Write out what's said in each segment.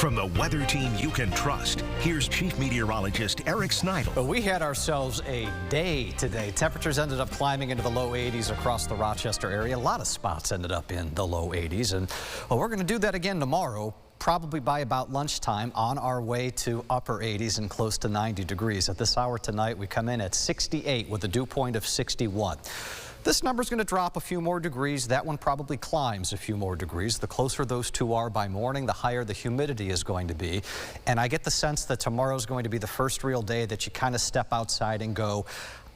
From the weather team you can trust, here's Chief Meteorologist Eric Sneidel. But we had ourselves a day today. Temperatures ended up climbing into the low 80s across the Rochester area. A lot of spots ended up in the low 80s. And well, we're going to do that again tomorrow, probably by about lunchtime, on our way to upper 80s and close to 90 degrees. At this hour tonight, we come in at 68 with a dew point of 61. This number is going to drop a few more degrees. That one probably climbs a few more degrees. The closer those two are by morning, the higher the humidity is going to be. And I get the sense that tomorrow is going to be the first real day that you kind of step outside and go,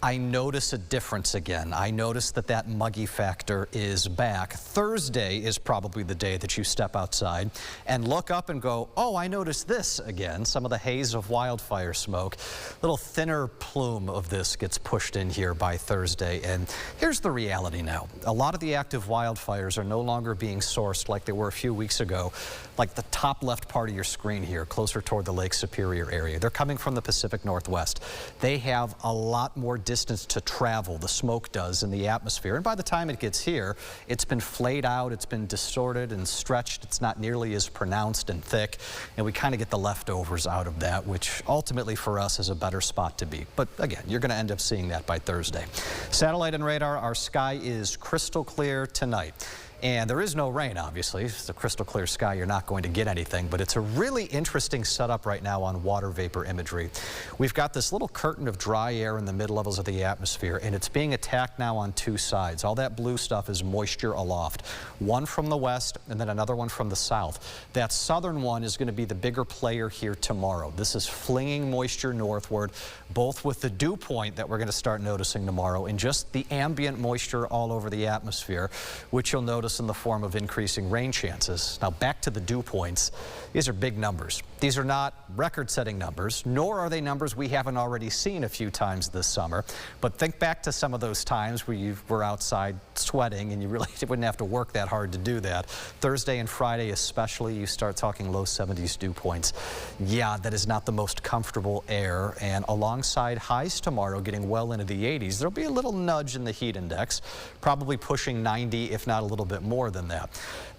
I notice a difference again. I notice that that muggy factor is back. Thursday is probably the day that you step outside and look up and go, oh, I notice this again. Some of the haze of wildfire smoke. A little thinner plume of this gets pushed in here by Thursday. And here's the reality now. A lot of the active wildfires are no longer being sourced like they were a few weeks ago, like the top left part of your screen here, closer toward the Lake Superior area. They're coming from the Pacific Northwest. They have a lot more distance to travel, the smoke does, in the atmosphere. And by the time it gets here, it's been flayed out, it's been distorted and stretched. It's not nearly as pronounced and thick. And we kind of get the leftovers out of that, which ultimately for us is a better spot to be. But again, you're going to end up seeing that by Thursday. Satellite and radar, our sky is crystal clear tonight. And there is no rain, obviously. It's a crystal clear sky. You're not going to get anything, but it's a really interesting setup right now on water vapor imagery. We've got this little curtain of dry air in the mid-levels of the atmosphere, and it's being attacked now on two sides. All that blue stuff is moisture aloft. One from the west and then another one from the south. That southern one is going to be the bigger player here tomorrow. This is flinging moisture northward, both with the dew point that we're going to start noticing tomorrow and just the ambient moisture all over the atmosphere, which you'll notice in the form of increasing rain chances. Now back to the dew points. These are big numbers. These are not record-setting numbers, nor are they numbers we haven't already seen a few times this summer. But think back to some of those times where you were outside sweating and you really wouldn't have to work that hard to do that. Thursday and Friday especially, you start talking low 70s dew points. Yeah, that is not the most comfortable air. And alongside highs tomorrow getting well into the 80s, there'll be a little nudge in the heat index, probably pushing 90, if not a little bit more than that.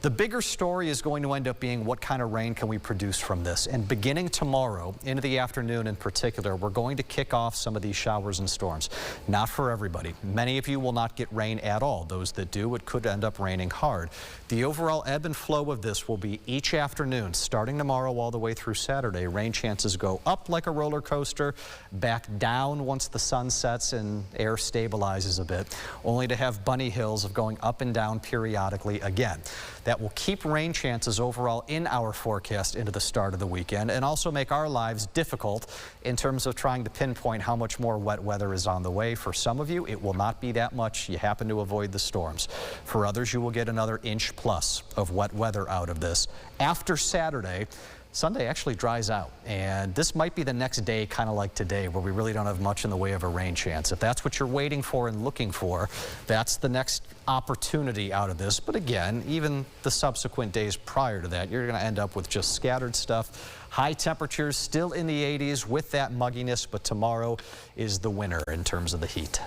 The bigger story is going to end up being what kind of rain can we produce from this. And beginning tomorrow into the afternoon in particular, we're going to kick off some of these showers and storms. Not for everybody. Many of you will not get rain at all. Those that do, it could end up raining hard. The overall ebb and flow of this will be each afternoon, starting tomorrow all the way through Saturday. Rain chances go up like a roller coaster, back down once the sun sets and air stabilizes a bit, only to have bunny hills of going up and down periodically again. That will keep rain chances overall in our forecast into the start of the weekend and also make our lives difficult in terms of trying to pinpoint how much more wet weather is on the way. For some of you, it will not be that much. You happen to avoid the storms. For others, you will get another inch plus of wet weather out of this. After Saturday, Sunday actually dries out, and this might be the next day, kind of like today, where we really don't have much in the way of a rain chance. If that's what you're waiting for and looking for, that's the next opportunity out of this. But again, even the subsequent days prior to that, you're going to end up with just scattered stuff. High temperatures still in the 80s with that mugginess, but tomorrow is the winner in terms of the heat.